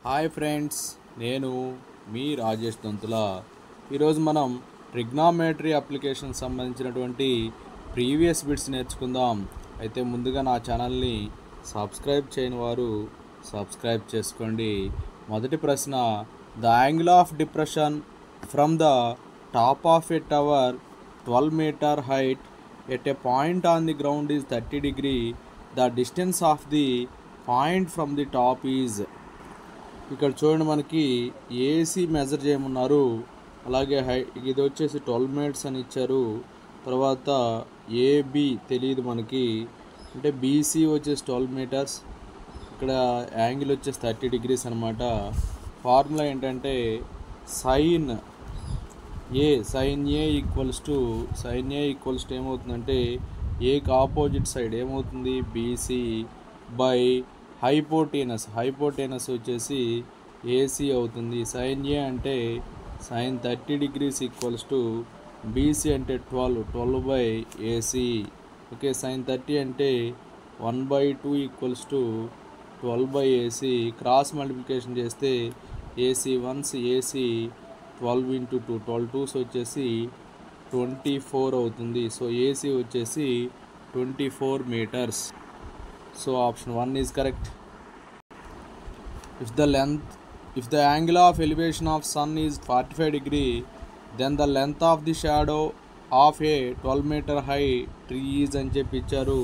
Hi friends, నేను మీ రాజేష్ దంతుల. ఈరోజు మనం ట్రిగ్నామెట్రీ అప్లికేషన్ సంబంధించినటువంటి ప్రీవియస్ బిట్స్ నేర్చుకుందాం. అయితే ముందుగా నా ఛానల్ని సబ్స్క్రైబ్ చేయని వారు సబ్స్క్రైబ్ చేసుకోండి. మొదటి ప్రశ్న, the angle of depression from the top of a tower 12 meter height at a point on the ground is 30 degree. The distance of the point from the top is. ఇక్కడ చూడండి, మనకి AC measure చేయమన్నారు. అలాగే ఇది వచ్చేసి 12 meters అని ఇచ్చారు. తర్వాత ఏబి తెలియదు మనకి, అంటే బీసీ వచ్చేసి 12 meters, ఇక్కడ యాంగిల్ వచ్చేసి 30 degrees అనమాట. ఫార్ములా ఏంటంటే సైన్ ఏ ఈక్వల్స్ టు ఏమవుతుందంటే ఏకి ఆపోజిట్ సైడ్ ఏమవుతుంది బీసీ బై హైపోటేనస్ వచ్చేసి ఏసీ అవుతుంది. సైన్ ఏ అంటే sine 30 degrees equals to BC అంటే 12 బై ఏసీ. ఓకే, సైన్ 30 అంటే 1/2 equals to 12 by AC. Cross multiplication చేస్తే AC 1s AC 12 into 2 12 2s వచ్చేసి 24 అవుతుంది. సో ఏసీ వచ్చేసి 24 meters. So option 1 is correct. If the angle of elevation of sun is 45 degree, then the length of the shadow of a 12 meter high tree is అని చెప్పి ఇచ్చారు.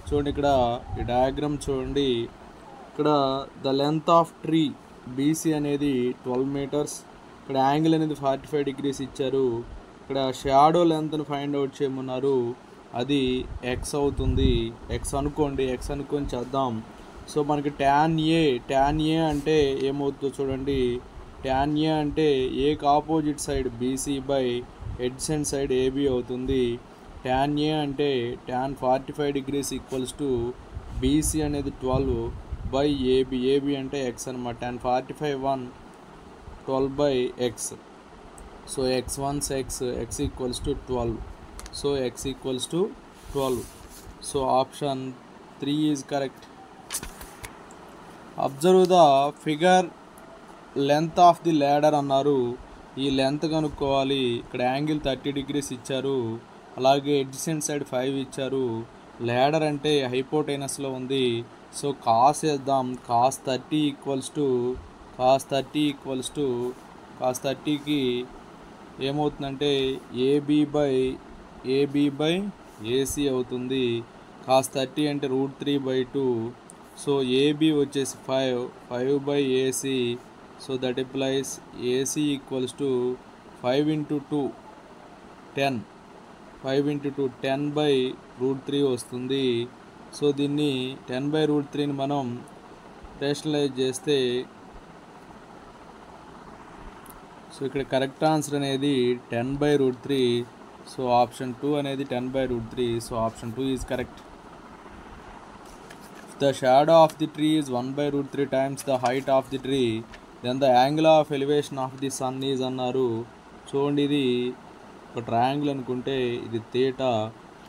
చూడండి, ఇక్కడ ఈ diagram చూడండి. ఇక్కడ the length of tree BC అనేది 12 meters, ఇక్కడ యాంగిల్ అనేది 45 degrees ఇచ్చారు. ఇక్కడ షాడో లెంత్ని ఫైండ్ అవుట్ చేయమన్నారు. అది ఎక్స్ అవుతుంది. ఎక్స్ అనుకొని చేద్దాం. సో మనకి ట్యాన్ ఏ అంటే ఏమవుతుందో చూడండి. ట్యాన్ ఏ అంటే ఏకి opposite side BC by adjacent side AB అవుతుంది. ట్యాన్ ఏ అంటే tan 45 degrees equals to BC అనేది 12 బై ఏబి అంటే ఎక్స్ అనమాట. Tan 45 12 by x. So x1 x equals to 12. So x equals to 12. So option 3 is correct. Observe the figure length of the ladder అన్నారు. ఈ length కనుక్కోవాలి. ఇక్కడ angle 30 degrees ఇచ్చారు. అలాగే adjacent side 5 ఇచ్చారు. Ladder అంటే హైపోటెనస్లో ఉంది. సో కాస్ వేద్దాం. కాస్ 30 కాస్ 30కి ఏమవుతుందంటే ఏబి బై ఏసీ అవుతుంది. కాస్ 30 అంటే √3/2. సో ఏబి వచ్చేసి 5 by AC. So that implies AC equals to 5 into 2 10. 5 into 2 10 by √3 వస్తుంది. సో దీన్ని 10 బై √3ని మనం రేషనలైజ్ చేస్తే, సో ఇక్కడ కరెక్ట్ ఆన్సర్ అనేది 10 బై √3. సో ఆప్షన్ 2 అనేది 10 by √3. So option 2 is correct. The shadow of the tree is 1 by √3 times the height of the tree, then the angle of elevation of the sun is అన్నారు. చూడండి, ఇది ఒక triangle అనుకుంటే ఇది theta,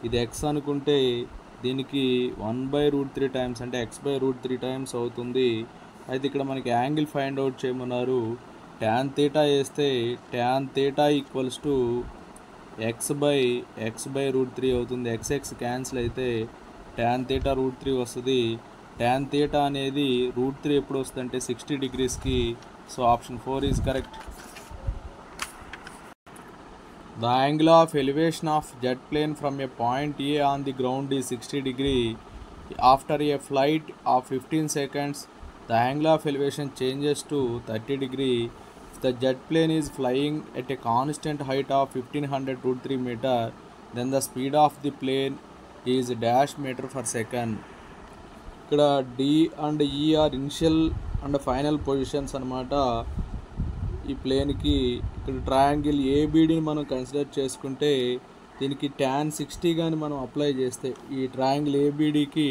ఇది X అనుకుంటే దీనికి 1 బై √3 times అంటే x బై √3 times అవుతుంది. అయితే ఇక్కడ మనకి యాంగిల్ ఫైండ్ అవుట్ చేయమన్నారు. ట్యాన్ థీటా వేస్తే tan theta equals to x by √3 అవుతుంది. x క్యాన్సిల్ అయితే ట్యాన్ థీటా √3 వస్తుంది. ట్యాన్ థీటా అనేది √3 ఎప్పుడు వస్తుంది అంటే 60 degreesకి. So option 4 is correct. The angle of elevation of jet plane from a point A on the ground is 60 degree. After a flight of 15 seconds, the angle of elevation changes to 30 degree. If the jet plane is flying at a constant height of 1500 √3 meter, then the speed of the plane is dash meter per second. ఇక్కడ D and E are initial and final positions అనమాట ఈ ప్లేన్కి. ఇక్కడ triangle ఏబిడిని మనం consider చేసుకుంటే దీనికి tan 60 కానీ మనం apply చేస్తే, ఈ ట్రయాంగిల్ ఏబిడికి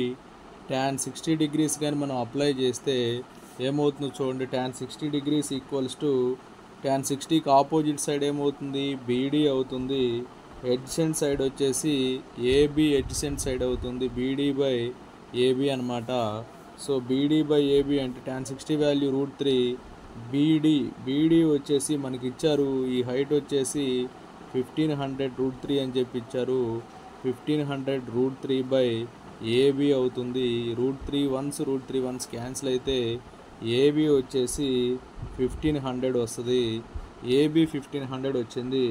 ట్యాన్ 60 degrees కానీ మనం అప్లై చేస్తే ఏమవుతుందో చూడండి. Tan 60 degrees equals to tan 60కి ఆపోజిట్ సైడ్ ఏమవుతుంది బీడీ అవుతుంది. ఎడ్జెంట్ సైడ్ వచ్చేసి ఏబి ఎడ్జెంట్ సైడ్ అవుతుంది. బీడీ బై ఏబి అనమాట. సో బీడీ బై ఏబీ అంటే tan 60 వాల్యూ √3 బీడీ వచ్చేసి మనకి ఇచ్చారు, ఈ హైట్ వచ్చేసి 1500 √3 అని చెప్పి ఇచ్చారు. 1500 √3 బై ఏబీ అవుతుంది. √3 వన్స్ క్యాన్సిల్ అయితే ఏబీ వచ్చేసి 1500 వస్తుంది. ఏబీ 1500 వచ్చింది.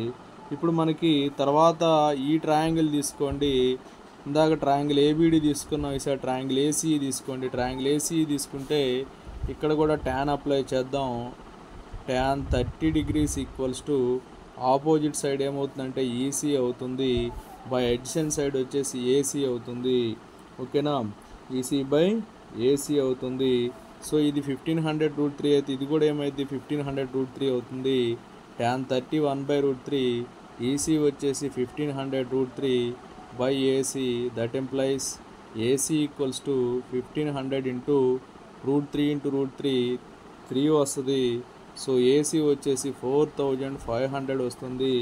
ఇప్పుడు మనకి తర్వాత ఈ ట్రయాంగిల్ తీసుకోండి. ఇందాక ట్రయాంగిల్ ఏబిడి తీసుకున్నాం, ఈసారి ట్రయాంగిల్ ఏసీ తీసుకోండి. ట్రయాంగిల్ ఏసీ తీసుకుంటే ఇక్కడ కూడా ట్యాన్ అప్లై చేద్దాం. tan 30 degrees equals to opposite side ఏమవుతుందంటే ఈసీ అవుతుంది, బై అడ్జసెంట్ సైడ్ వచ్చేసి ఏసీ అవుతుంది. ఓకేనా, ఈసీ బై ఏసీ అవుతుంది. సో ఇది 1500 √3 అయితే ఇది కూడా ఏమైంది 1500 √3 అవుతుంది. tan 30 1/√3 ఈసీ వచ్చేసి 1500 √3 by AC, that employees AC equals to 1500 into √3 into √3 3 వస్తుంది. సో ఏసీ వచ్చేసి 4500 వస్తుంది,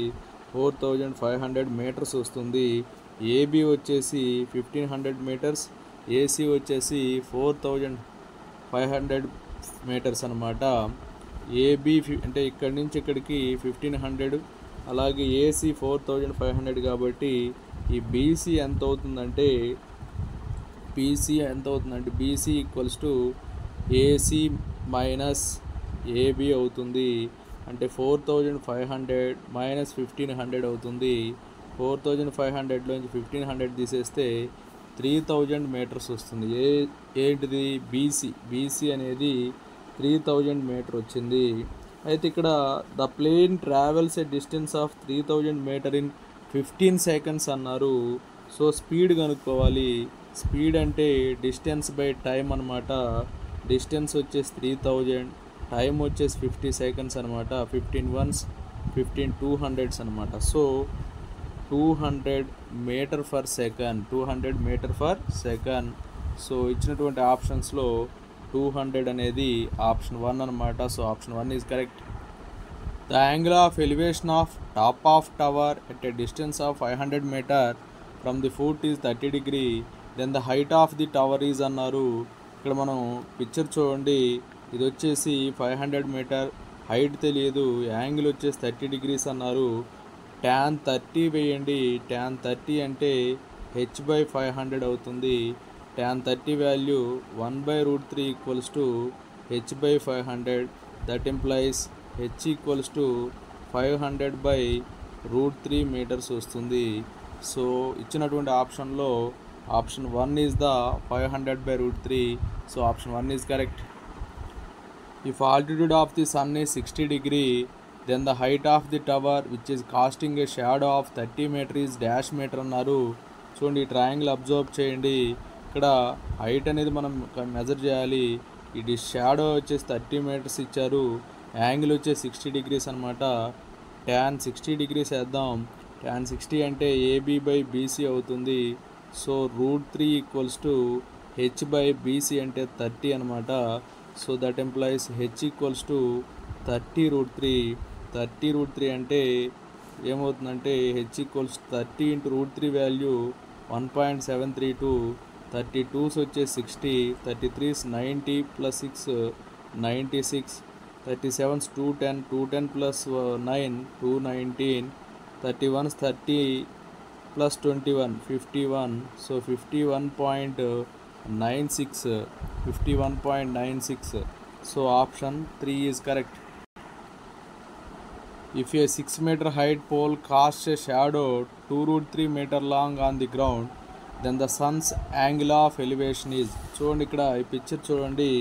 4500 మీటర్స్ వస్తుంది. ఏబీ వచ్చేసి 1500 మీటర్స్, ఏసీ వచ్చేసి 4500 మీటర్స్ అనమాట. ఏబీ అంటే ఇక్కడి నుంచి ఇక్కడికి 1500, అలాగే ఏసీ 4500 కాబట్టి ఈ బీసీ ఎంత అవుతుందంటే BC equals to AC minus AB అవుతుంది. అంటే 4500 మైనస్ 1500 అవుతుంది. 4500లోంచి 1500 తీసేస్తే 3000 మీటర్స్ వస్తుంది. ఏంటిది బీసీ అనేది 3000 మీటర్ వచ్చింది. అయితే ఇక్కడ the plane travels a distance of 3000 meter in 15 seconds అన్నారు. సో స్పీడ్ కనుక్కోవాలి. స్పీడ్ అంటే డిస్టెన్స్ బై టైం అనమాట. డిస్టెన్స్ వచ్చేసి 3000, టైం వచ్చేసి 50 seconds అనమాట. 15 ones 15 200s అనమాట. So 200 meter per second. So ఇచ్చినటువంటి ఆప్షన్స్లో 200 అనేది ఆప్షన్ 1 అనమాట. So option 1 is correct. The angle of elevation of top of tower at a distance of 500 meter from the foot is 30 degree, then the height of the tower is అన్నారు. ఇక్కడ మనం picture చూడండి, ఇది వచ్చేసి 500 meter, height తెలియదు, angle వచ్చేసి 30 degrees అన్నారు. tan 30 వేయండి. tan 30 అంటే h/500 అవుతుంది. tan 30 value 1/√3 equals to h/500, that implies h equals to 500/√3 meters వస్తుంది. సో ఇచ్చినటువంటి ఆప్షన్లో option 1 is the 500/√3. So option 1 is correct. If altitude of the sun is 60 degree, then the height of the tower which is casting a shadow of 30 meter is dash meter అన్నారు. చూడండి, ఈ triangle observe చేయండి. ఇక్కడ height అనేది మనం measure చేయాలి. ఇది shadow వచ్చేసి 30 meters ఇచ్చారు, యాంగిల్ వచ్చేసి 60 degrees అనమాట. tan 60 degrees వేద్దాం. tan 60 అంటే AB/BC అవుతుంది. సో √3 ఈక్వల్స్ టు h/BC అంటే 30 అనమాట. So that implies h equals to 30√3 అంటే ఏమవుతుందంటే h equals 30 into √3 value 1.732, 32s వచ్చేసి 60, 33s 90 plus 6 96, 37s 210, 210 plus 9 219, 31s 30 plus 21 51. So 51.96. So option 3 is correct. If a 6 meter height pole casts a shadow 2√3 meter long on the ground, then the sun's angle of elevation is. చూడండి, ఇక్కడ ఈ picture చూడండి,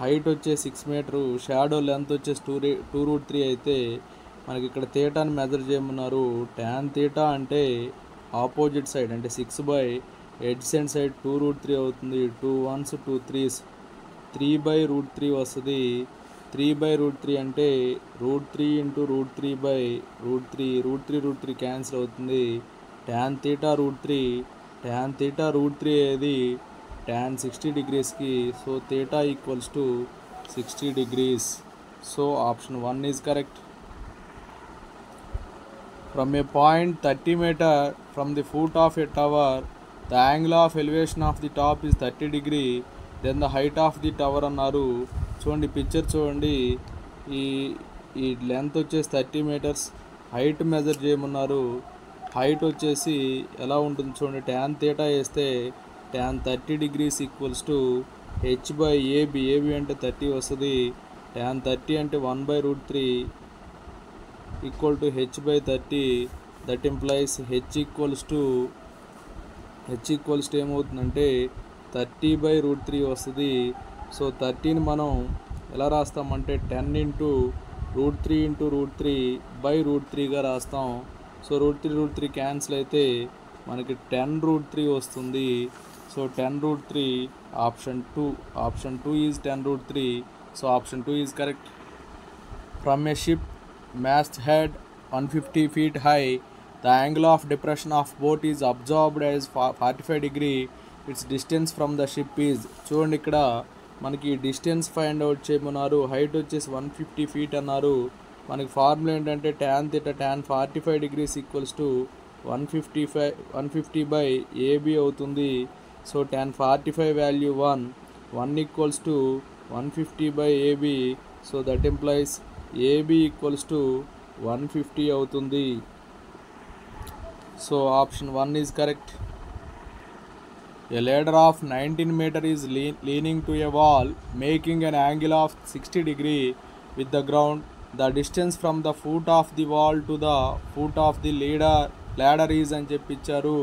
height వచ్చే 6 meter, shadow length వచ్చేసి 2√3 అయితే మనకి ఇక్కడ థీటాని measure చేయమన్నారు. tan థీటా అంటే ఆపోజిట్ సైడ్ అంటే 6/adjacent side 2√3 అవుతుంది. 2 1s 2 3s 3/√3 వస్తుంది. 3/√3 అంటే √3 ఇంటూ √3/√3 క్యాన్సిల్ అవుతుంది. tan థీటా √3 ఏది tan 60 degreesకి. So theta equals to 60 degrees. So option 1 is correct. From a point 30 meter from the foot of a tower, the angle of elevation of the top is 30 degree. Then the height of the tower అన్నారు. చూడండి picture చూడండి, ఈ ఈ length వచ్చేసి 30 meters, height measure చేయమన్నారు. Height వచ్చేసి ఎలా ఉంటుంది చూడండి, tan θ వేస్తే tan 30 degrees equals to h/ab. ab అంటే 30 వస్తుంది. tan 30 అంటే 1/√3 equal to h/30. That implies h equals to ఏమవుతుందంటే 30/√3 వస్తుంది. సో 30ని మనం ఎలా రాస్తామంటే 10 ఇంటూ √3 ఇంటూ √3/√3గా రాస్తాం. సో √3 క్యాన్సిల్ అయితే మనకి 10√3 వస్తుంది. So 10√3 option 2 is 10√3. So option 2 is correct. From A ship mast head 150 feet high, the angle of depression of boat is observed as 45 degree. Its distance from the ship is. చూడండి ఇక్కడ మనకి distance find out చేయమన్నారు. Height వచ్చేసి 150 feet అన్నారు. మనకి formula ఏంటంటే tan θ tan 45 degrees equals to 150/ab అవుతుంది. So tan 45 value 1 equals to 150/ab. So that implies AB equals to 150 అవుతుంది. So option 1 is correct. A ladder of 19 meter is leaning to a wall, making an angle of 60 degree with the ground. The distance from the foot of the wall to the foot of the ladder is అని చెప్పి ఇచ్చారు.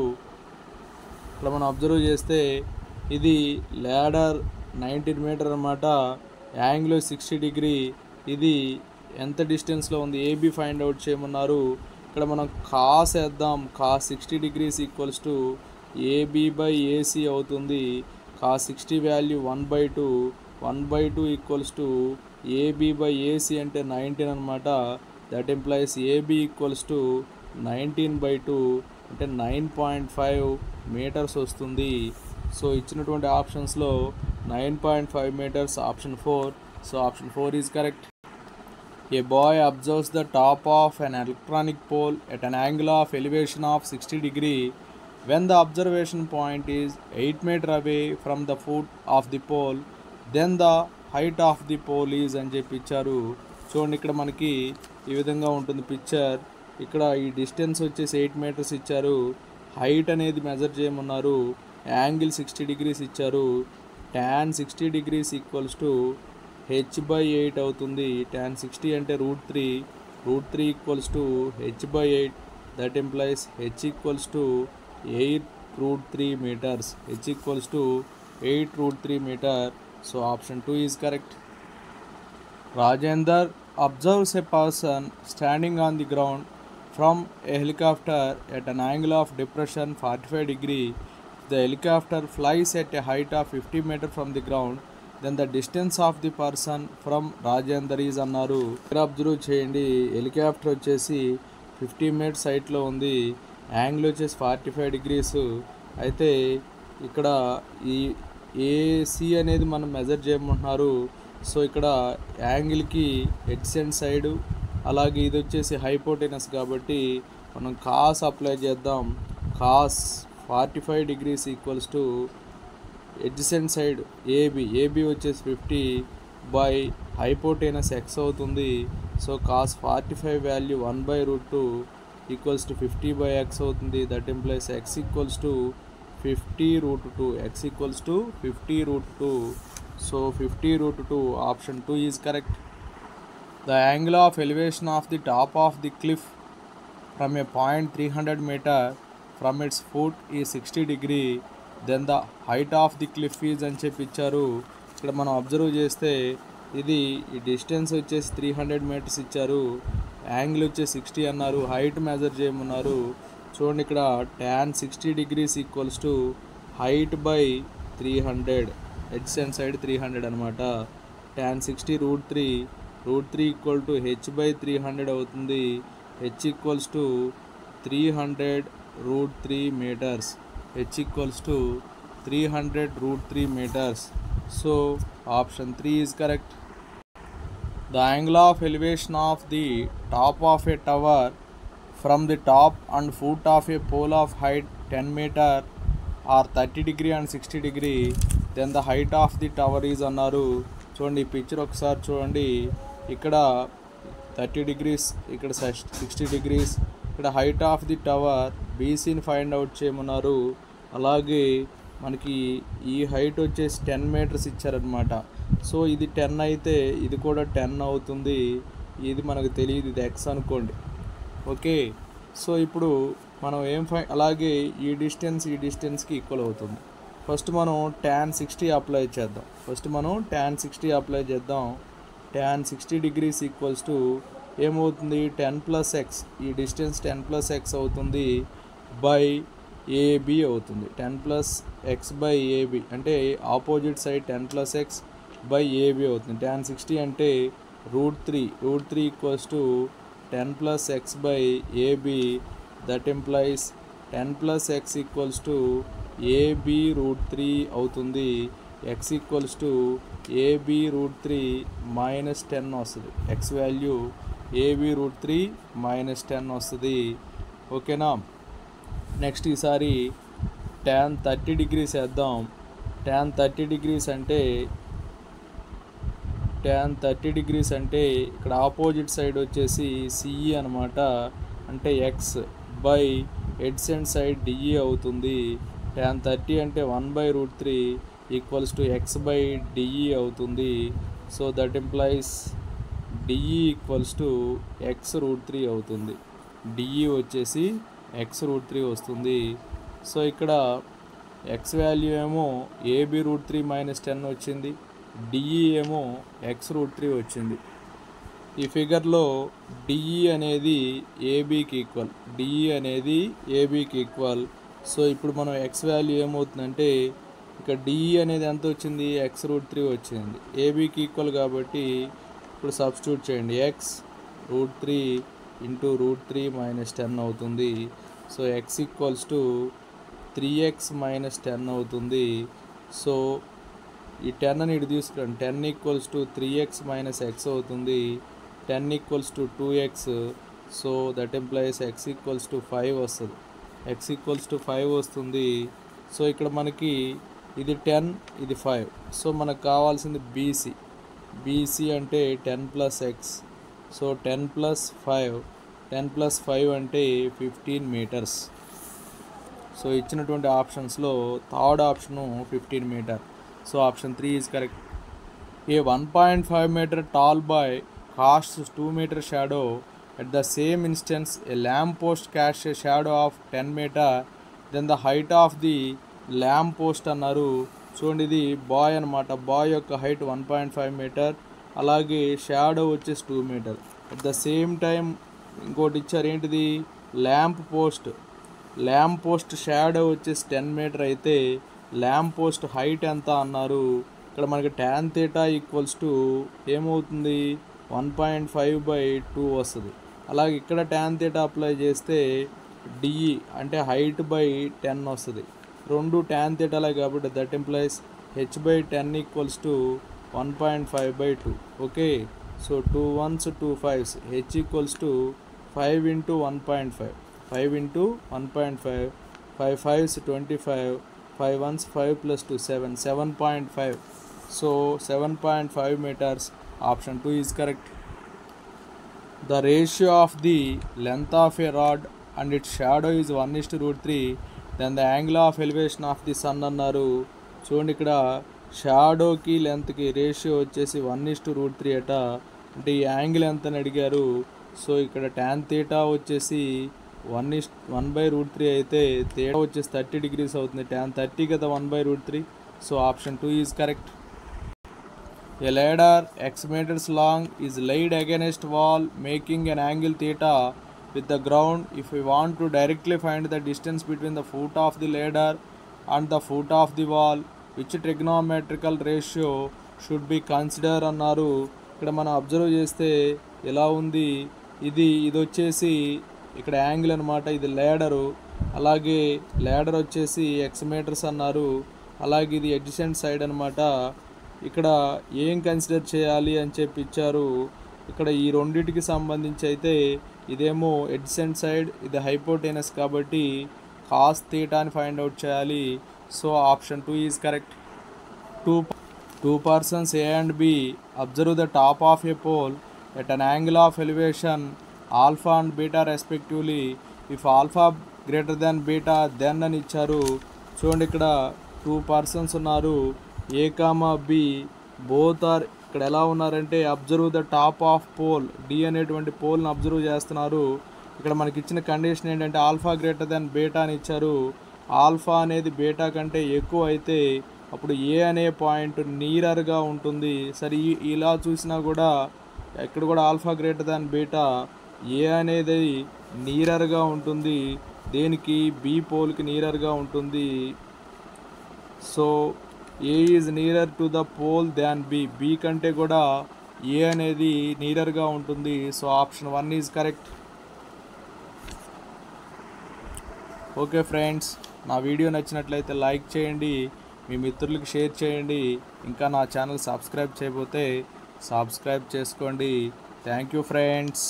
ఇక్కడ మనం observe చేస్తే ఇది ladder 19 metre అన్నమాట. Angle 60 degree. ఇది ఎంత డిస్టెన్స్లో ఉంది, ఏబీ ఫైండ్ అవుట్ చేయమన్నారు. ఇక్కడ మనం కాస్ వేద్దాం. Cos 60 degrees equals to AB/AC అవుతుంది. Cos 60 value 1/2. 1/2 equals to AB/AC అంటే 19 అనమాట. That implies AB equals to 19/2 అంటే 9.5 మీటర్స్ వస్తుంది. సో ఇచ్చినటువంటి ఆప్షన్స్లో 9.5 meters option 4. So option 4 is correct. A boy observes the top of an electronic pole at an angle of elevation of 60 degree. When the observation point is 8 meter away from the foot of the pole, then the height of the pole is అని చెప్పి ఇచ్చారు. చూడండి ఇక్కడ మనకి ఈ విధంగా ఉంటుంది picture. ఇక్కడ ఈ డిస్టెన్స్ వచ్చేసి 8 మీటర్స్ ఇచ్చారు. హైట్ అనేది మెజర్ చేయమన్నారు. యాంగిల్ 60 degrees ఇచ్చారు. tan 60 degrees equals to h/8 అవుతుంది. tan 60 అంటే √3 equals to h/8. That implies h equals to 8√3 meters. h equals to 8√3 meter. So option 2 is correct. Rajender observes a person standing on the ground from a helicopter at an angle of depression 45 degree. The helicopter flies at a height of 50 meter from the ground. Then the distance of the person from Rajender is అన్నారు. ఇక్కడ observe చేయండి. Helicopter వచ్చేసి 50 meters హైట్లో ఉంది. Angle వచ్చేసి 45 degrees. అయితే ఇక్కడ ఈ ఏసీ అనేది మనం మెజర్ చేయమంటున్నారు. సో ఇక్కడ యాంగిల్కి ఎడ్సెంట్ సైడు, అలాగే ఇది వచ్చేసి హైపోటెనస్ కాబట్టి మనం కాస్ అప్లై చేద్దాం. Cos 45 degrees equals to adjacent side AB వచ్చేసి 50 బై హైపోటెనస్ ఎక్స్ అవుతుంది. So cos 45 value 1/√2 equals to 50/x అవుతుంది. That implies x equals to 50√2. X equals to 50√2. So 50√2 option 2 is correct. The angle of elevation of the top of the cliff from a point 300 meter from its foot ఈ 60 degree. Then the height of the cliff is అని చెప్పి ఇచ్చారు. ఇక్కడ మనం observe చేస్తే ఇది ఈ distance వచ్చేసి 300 meters ఇచ్చారు. యాంగిల్ వచ్చేసి 60 అన్నారు. హైట్ మెజర్ చేయమన్నారు. చూడండి ఇక్కడ tan 60 degrees equals to height by 300. Adjacent side 300 అనమాట. tan 60 √3 ఈక్వల్ టు h/300 అవుతుంది. h equals to 300√3 meters. h equals to 300√3 meters. So option 3 is correct. The angle of elevation of the top of a tower from the top and foot of a pole of height 10 meter are 30 degree and 60 degree. Then the height of the tower is అన్నారు. చూడండి ఈ picture ఒకసారి చూడండి. ఇక్కడ 30 degrees, ఇక్కడ 60 degrees. ఇక్కడ height of the tower బీసీని find out చేయమన్నారు. అలాగే మనకి ఈ హైట్ వచ్చేసి 10 meters ఇచ్చారనమాట. సో ఇది 10 అయితే ఇది కూడా 10 అవుతుంది. ఇది మనకు తెలియదు, ఇది ఎక్స్ అనుకోండి. ఓకే, సో ఇప్పుడు మనం అలాగే ఈ డిస్టెన్స్కి ఈక్వల్ అవుతుంది. ఫస్ట్ మనం tan 60 అప్లై చేద్దాం. tan 60 degrees ఈక్వల్స్ టు ఏమవుతుంది, 10 + x, ఈ డిస్టెన్స్ 10 + x అవుతుంది బై ఏబి అవుతుంది. 10 + x బై ఏబి అంటే opposite side 10 + x by AB అవుతుంది. tan 60 అంటే √3 equals to 10 + x by AB. That implies 10 + x equals to AB √3 అవుతుంది. x equals to AB √3 - 10 వస్తుంది. x value AB √3 - 10 వస్తుంది. ఓకేనా. Next ఈసారి tan 30 degrees వేద్దాం. tan 30 degrees అంటే ఇక్కడ ఆపోజిట్ సైడ్ వచ్చేసి సిఈ అనమాట, అంటే x by adjacent side D E అవుతుంది. tan 30 అంటే 1/√3 equals to x by D E అవుతుంది. So that implies D E equals to x√3 అవుతుంది. డిఈ వచ్చేసి x√3 వస్తుంది. సో ఇక్కడ x వాల్యూ ఏమో ఏబి √3 - 10 వచ్చింది, డిఈ ఏమో x√3 వచ్చింది. ఈ ఫిగర్లో డిఈ అనేది ఏబికి ఈక్వల్. సో ఇప్పుడు మనం x వాల్యూ ఏమవుతుందంటే ఇక్కడ డిఈ అనేది ఎంత వచ్చింది, x√3 వచ్చింది. ఏబికి ఈక్వల్ కాబట్టి ఇప్పుడు సబ్స్టిట్యూట్ చేయండి. x√3 × √3 - 10 అవుతుంది. So x equals to 3x - 10 అవుతుంది. సో ఈ 10 అని ఇటు తీసుకురండి. 10 ఈక్వల్స్ టు 3x - x అవుతుంది. 10 equals to 2x. So that employees x equals to 5 వస్తుంది. సో ఇక్కడ మనకి ఇది 10, ఇది 5. సో మనకు కావాల్సింది బీసీ అంటే 10 + x. సో 10 + 5 అంటే 15 meters. సో ఇచ్చినటువంటి ఆప్షన్స్లో third option 15 meter. So option 3 is correct. A 1.5 meter tall boy casts 2 meter shadow at the same instance a lamp post casts a shadow of 10 meter, then the height of the lamp post అన్నారు. చూడండి ఇది bye అనమాట. Bye యొక్క height 1.5 meter, అలాగే shadow వచ్చేసి 2 meter. At the same time ఇంకోటి ఇచ్చారు, ఏంటిది, ల్యాంప్ పోస్ట్ షాడో వచ్చేసి 10 meter అయితే ల్యాంప్ పోస్ట్ హైట్ ఎంత అన్నారు. ఇక్కడ మనకి tan θ ఈక్వల్స్ టు ఏమవుతుంది, 1.5/2 వస్తుంది. అలాగే ఇక్కడ tan θ అప్లై చేస్తే డిఈ అంటే హైట్ బై 10 వస్తుంది. రెండు tan θలే కాబట్టి that implies h/10 equals to 1.5/2. Okay, so 2 1s 2 5s, h equals to 5 × 1.5, 5 × 1.5, 5 5s 25, 5 1s 5 + 2 7, 7.5. So 7.5 meters. Option 2 is correct. The ratio of the length of a rod and its shadow is 1:√3. Then the angle of elevation of the sun అన్నారు. చూడండి ఇక్కడ షాడోకి లెంత్కి ratio వచ్చేసి 1:√3 అట. అంటే ఈ angle ఎంత అని అడిగారు. సో ఇక్కడ tan θ వచ్చేసి 1/√3 అయితే θ వచ్చేసి 30 degrees అవుతుంది. tan 30 కదా 1/√3. So option 2 is correct. A ladder x meters long is laid against wall making an angle theta with the ground. If we want to directly find the distance between the foot of the ladder and the foot of the wall, which trigonometrical ratio should be considered అన్నారు. ఇక్కడ మనం observe చేస్తే ఎలా ఉంది, ఇది వచ్చేసి ఇక్కడ angle అనమాట, ఇది ladder. అలాగే ladder వచ్చేసి x meters అన్నారు. అలాగే ఇది adjacent side అనమాట. ఇక్కడ ఏం కన్సిడర్ చేయాలి అని చెప్పి ఇచ్చారు. ఇక్కడ ఈ రెండింటికి సంబంధించి అయితే ఇదేమో ఎడ్సెంట్ సైడ్, ఇది హైపోటెనస్ కాబట్టి cos θ అని ఫైండ్ అవుట్ చేయాలి. So option 2 is correct. two persons A and B observe the top of a pole at an angle of elevation alpha and beta respectively. If alpha greater than beta then అని ఇచ్చారు. చూడండి ఇక్కడ 2 persons ఉన్నారు, A comma B both are ఇక్కడ ఎలా ఉన్నారంటే observe the top of pole, D అనేటువంటి పోల్ని అబ్జర్వ్ చేస్తున్నారు. ఇక్కడ మనకి ఇచ్చిన కండిషన్ ఏంటంటే ఆల్ఫా గ్రేటర్ దాన్ బీటా అని ఇచ్చారు. ఆల్ఫా అనేది బీటా కంటే ఎక్కువ అయితే అప్పుడు ఏ అనే పాయింట్ నీరర్గా ఉంటుంది. సరే ఇలా చూసినా కూడా ఎక్కడ కూడా alpha greater than beta, A అనేది నీరర్గా ఉంటుంది. దేనికి? బి పోల్కి నీరర్గా ఉంటుంది. So A is nearer to the pole than B, B కంటే కూడా ఏ అనేది నీరర్గా ఉంటుంది. So option 1 is correct. Okay friends, నా వీడియో నచ్చినట్లయితే లైక్ చేయండి, మీ మిత్రులకు షేర్ చేయండి. ఇంకా నా ఛానల్ సబ్స్క్రైబ్ చేయకపోతే సబ్స్క్రైబ్ చేసుకోండి. Thank you friends.